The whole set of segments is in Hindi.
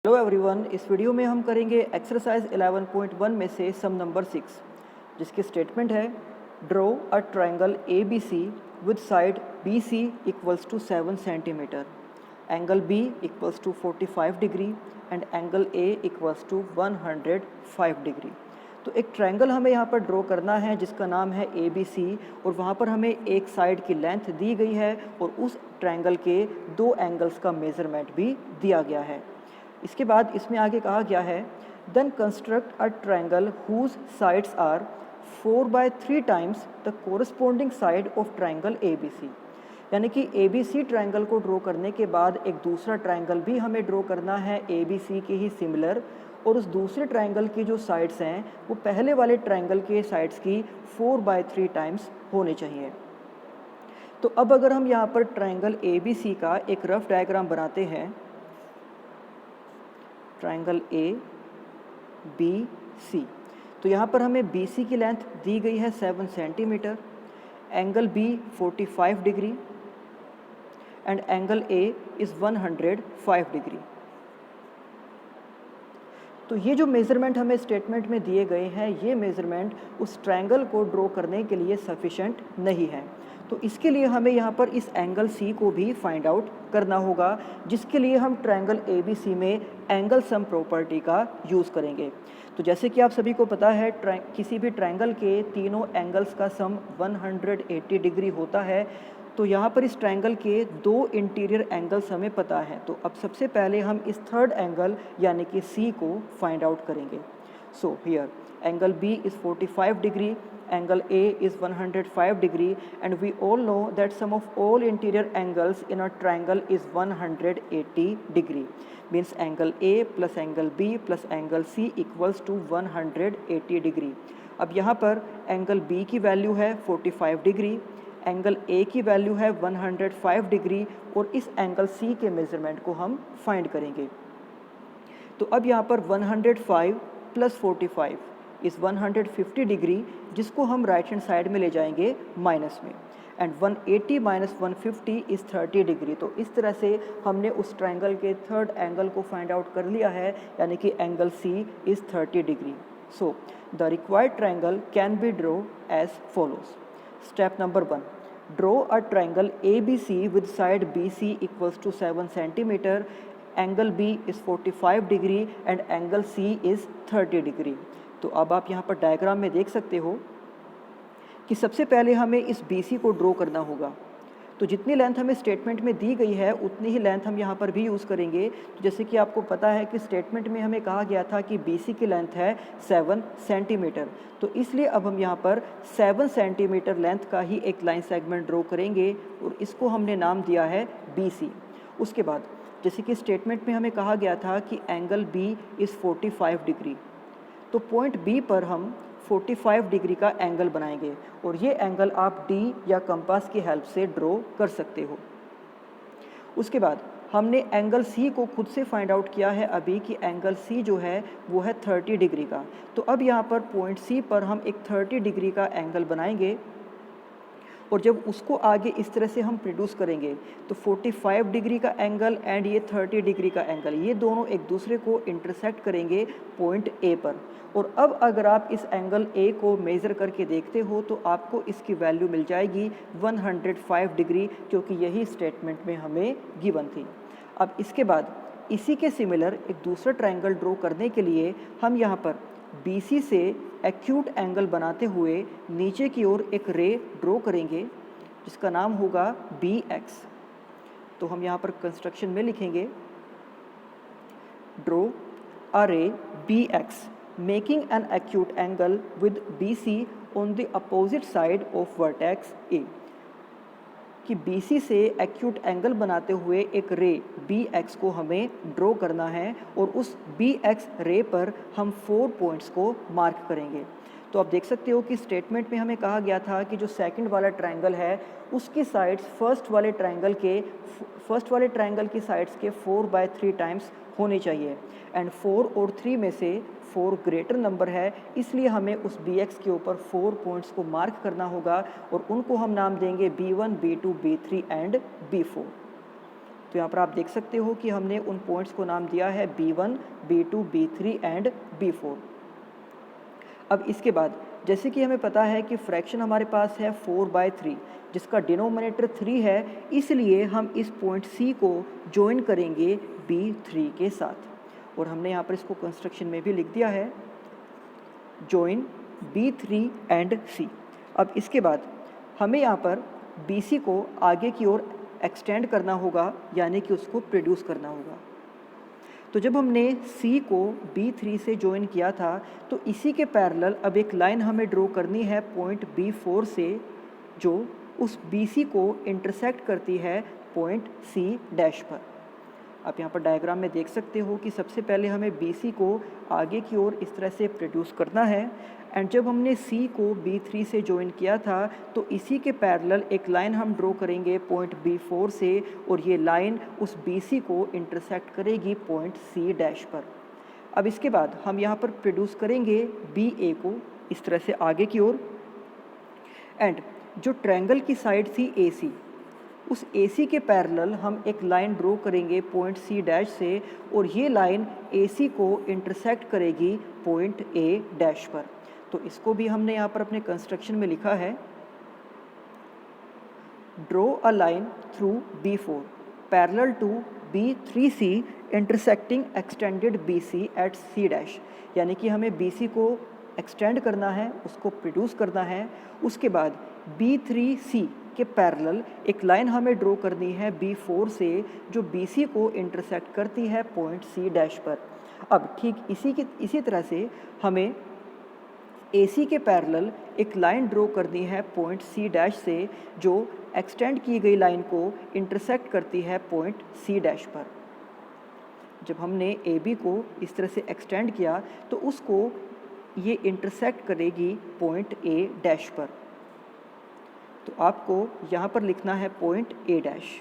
हेलो एवरीवन, इस वीडियो में हम करेंगे एक्सरसाइज 11.1 में से सम नंबर 6, जिसकी स्टेटमेंट है draw a triangle A B C with side B C equals to 7 centimetre, angle B equals to 45 degree and angle A equals to 105 degree. तो एक ट्रायंगल हमें यहाँ पर ड्रॉ करना है जिसका नाम है ए बी सी, और वहाँ पर हमें एक साइड की लेंथ दी गई है और उस ट्रायंगल के दो एंगल्स का मेज़रमेंट भी दिया गया है। इसके बाद इसमें आगे कहा गया है then construct a triangle whose sides are 4/3 times the corresponding side of triangle A B C. यानी कि ए बी सी ट्रायंगल को ड्रॉ करने के बाद एक दूसरा ट्रायंगल भी हमें ड्रॉ करना है ए बी सी के ही सिमिलर, और उस दूसरे ट्रायंगल की जो साइड्स हैं वो पहले वाले ट्रायंगल के साइड्स की 4/3 टाइम्स होने चाहिए। तो अब अगर हम यहाँ पर ट्रायंगल ए बी सी का एक रफ डायग्राम बनाते हैं, ट्रायंगल ए बी सी, तो यहाँ पर हमें बी सी की लेंथ दी गई है 7 centimetre, angle B 45 degree and angle A is 105 degree. तो ये जो मेज़रमेंट हमें स्टेटमेंट में दिए गए हैं, ये मेज़रमेंट उस ट्रायंगल को ड्रॉ करने के लिए सफिशेंट नहीं है। तो इसके लिए हमें यहाँ पर इस एंगल सी को भी फाइंड आउट करना होगा, जिसके लिए हम ट्रायंगल ए बी सी में एंगल सम प्रॉपर्टी का यूज़ करेंगे। तो जैसे कि आप सभी को पता है, किसी भी ट्रायंगल के तीनों एंगल्स का सम 180 डिग्री होता है। तो यहाँ पर इस ट्रायंगल के दो इंटीरियर एंगल्स हमें पता है। तो अब सबसे पहले हम इस थर्ड एंगल यानी कि सी को फाइंड आउट करेंगे। So here angle B is 45 degree, angle A is 105 degree, and we all know that sum of all interior angles in a triangle is 180 degree. Means angle A plus angle B plus angle C equals to 180 degree. अब यहाँ पर एंगल B की वैल्यू है 45 डिग्री, एंगल A की वैल्यू है 105 डिग्री, और इस एंगल C के मेज़रमेंट को हम फाइंड करेंगे। तो अब यहाँ पर 105 प्लस 45 इस 150 डिग्री, जिसको हम राइट हैंड साइड में ले जाएंगे माइनस में, एंड 180 माइनस 150 इज़ 30 डिग्री। तो इस तरह से हमने उस ट्रायंगल के थर्ड एंगल को फाइंड आउट कर लिया है, यानी कि angle C is 30 degree. So the required triangle can be drawn as follows. Step number 1, draw a triangle A B C with side B C equals to 7 centimetre, angle B is 45 degree and angle C is 30 degree. तो अब आप यहाँ पर डायग्राम में देख सकते हो कि सबसे पहले हमें इस BC को ड्रॉ करना होगा। तो जितनी लेंथ हमें स्टेटमेंट में दी गई है उतनी ही लेंथ हम यहाँ पर भी यूज़ करेंगे। तो जैसे कि आपको पता है कि स्टेटमेंट में हमें कहा गया था कि BC की लेंथ है 7 सेंटीमीटर, तो इसलिए अब हम यहाँ पर 7 सेंटीमीटर लेंथ का ही एक लाइन सेगमेंट ड्रॉ करेंगे, और इसको हमने नाम दिया है BC। उसके बाद जैसे कि स्टेटमेंट में हमें कहा गया था कि एंगल B इज़ 45 डिग्री, तो पॉइंट बी पर हम 45 डिग्री का एंगल बनाएंगे, और ये एंगल आप डी या कंपास की हेल्प से ड्रॉ कर सकते हो। उसके बाद हमने एंगल सी को खुद से फाइंड आउट किया है अभी कि एंगल सी जो है वो है 30 डिग्री का। तो अब यहाँ पर पॉइंट सी पर हम एक 30 डिग्री का एंगल बनाएंगे, और जब उसको आगे इस तरह से हम प्रोड्यूस करेंगे तो 45 डिग्री का एंगल एंड ये 30 डिग्री का एंगल, ये दोनों एक दूसरे को इंटरसेक्ट करेंगे पॉइंट ए पर। और अब अगर आप इस एंगल ए को मेज़र करके देखते हो तो आपको इसकी वैल्यू मिल जाएगी 105 डिग्री, क्योंकि यही स्टेटमेंट में हमें गिवन थी। अब इसके बाद इसी के सिमिलर एक दूसरा ट्रायंगल ड्रॉ करने के लिए हम यहाँ पर BC से एक्यूट एंगल बनाते हुए नीचे की ओर एक रे ड्रॉ करेंगे जिसका नाम होगा BX। तो हम यहाँ पर कंस्ट्रक्शन में लिखेंगे ड्रॉ अ रे BX making an acute angle with BC on the opposite side of vertex A। कि BC से एक्यूट एंगल बनाते हुए एक रे BX को हमें ड्रॉ करना है, और उस BX रे पर हम 4 पॉइंट्स को मार्क करेंगे। तो आप देख सकते हो कि स्टेटमेंट में हमें कहा गया था कि जो सेकंड वाला ट्रायंगल है उसकी साइड्स फर्स्ट वाले ट्रायंगल की साइड्स के 4/3 टाइम्स होनी चाहिए, एंड 4 और 3 में से 4 ग्रेटर नंबर है, इसलिए हमें उस BX के ऊपर 4 पॉइंट्स को मार्क करना होगा, और उनको हम नाम देंगे B1, B2, B3 and B4। तो यहाँ पर आप देख सकते हो कि हमने उन पॉइंट्स को नाम दिया है B1, B2, B3 and B4। अब इसके बाद जैसे कि हमें पता है कि फ्रैक्शन हमारे पास है 4/3 जिसका डिनोमिनेटर 3 है, इसलिए हम इस पॉइंट C को ज्वाइन करेंगे B3 के साथ। और हमने यहाँ पर इसको कंस्ट्रक्शन में भी लिख दिया है, ज्वाइन B3 एंड C। अब इसके बाद हमें यहाँ पर BC को आगे की ओर एक्सटेंड करना होगा, यानी कि उसको प्रोड्यूस करना होगा। तो जब हमने C को B3 से ज्वाइन किया था तो इसी के पैरेलल अब एक लाइन हमें ड्रॉ करनी है पॉइंट B4 से, जो उस BC को इंटरसेक्ट करती है पॉइंट C डैश पर। आप यहाँ पर डायग्राम में देख सकते हो कि सबसे पहले हमें BC को आगे की ओर इस तरह से प्रोड्यूस करना है, एंड जब हमने C को B3 से ज्वाइन किया था तो इसी के पैरेलल एक लाइन हम ड्रॉ करेंगे पॉइंट B4 से, और ये लाइन उस BC को इंटरसेक्ट करेगी पॉइंट C डैश पर। अब इसके बाद हम यहाँ पर प्रोड्यूस करेंगे BA को इस तरह से आगे की ओर, एंड जो ट्रायंगल की साइड थी AC, उस AC के पैरेलल हम एक लाइन ड्रॉ करेंगे पॉइंट C डैश से, और ये लाइन AC को इंटरसेक्ट करेगी पॉइंट A डैश पर। तो इसको भी हमने यहाँ पर अपने कंस्ट्रक्शन में लिखा है, draw a line through B4 parallel to B3C intersecting extended BC at C dash, यानी कि हमें BC को एक्सटेंड करना है, उसको प्रोड्यूस करना है। उसके बाद B3C के पैरेलल एक लाइन हमें ड्रॉ करनी है B4 से, जो BC को इंटरसेक्ट करती है पॉइंट C डैश पर। अब ठीक इसी तरह से हमें AC के पैरेलल एक लाइन ड्रॉ करनी है पॉइंट C डैश से, जो एक्सटेंड की गई लाइन को इंटरसेक्ट करती है पॉइंट C डैश पर। जब हमने AB को इस तरह से एक्सटेंड किया तो उसको ये इंटरसेक्ट करेगी पॉइंट A डैश पर। तो आपको यहाँ पर लिखना है पॉइंट A डैश।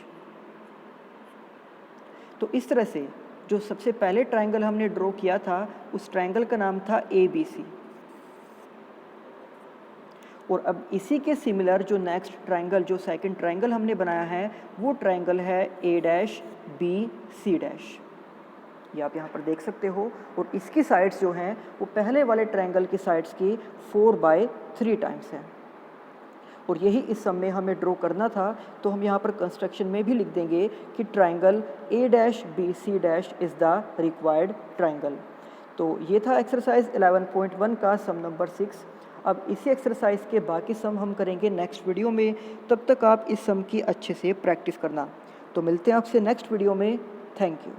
तो इस तरह से जो सबसे पहले ट्रायंगल हमने ड्रॉ किया था उस ट्रायंगल का नाम था ABC, और अब इसी के सिमिलर जो नेक्स्ट ट्रायंगल, जो सेकंड ट्रायंगल हमने बनाया है, वो ट्रायंगल है A dash B C dash. ये आप यहाँ पर देख सकते हो, और इसकी साइड्स जो हैं वो पहले वाले ट्रायंगल की साइड्स की 4/3 टाइम्स हैं, और यही इस सम में हमें ड्रॉ करना था। तो हम यहाँ पर कंस्ट्रक्शन में भी लिख देंगे कि triangle A dash B C dash is the required triangle. तो ये था एक्सरसाइज 11.1 का सम नंबर 6। अब इसी एक्सरसाइज के बाकी सम हम करेंगे नेक्स्ट वीडियो में, तब तक आप इस सम की अच्छे से प्रैक्टिस करना। तो मिलते हैं आपसे नेक्स्ट वीडियो में। Thank you.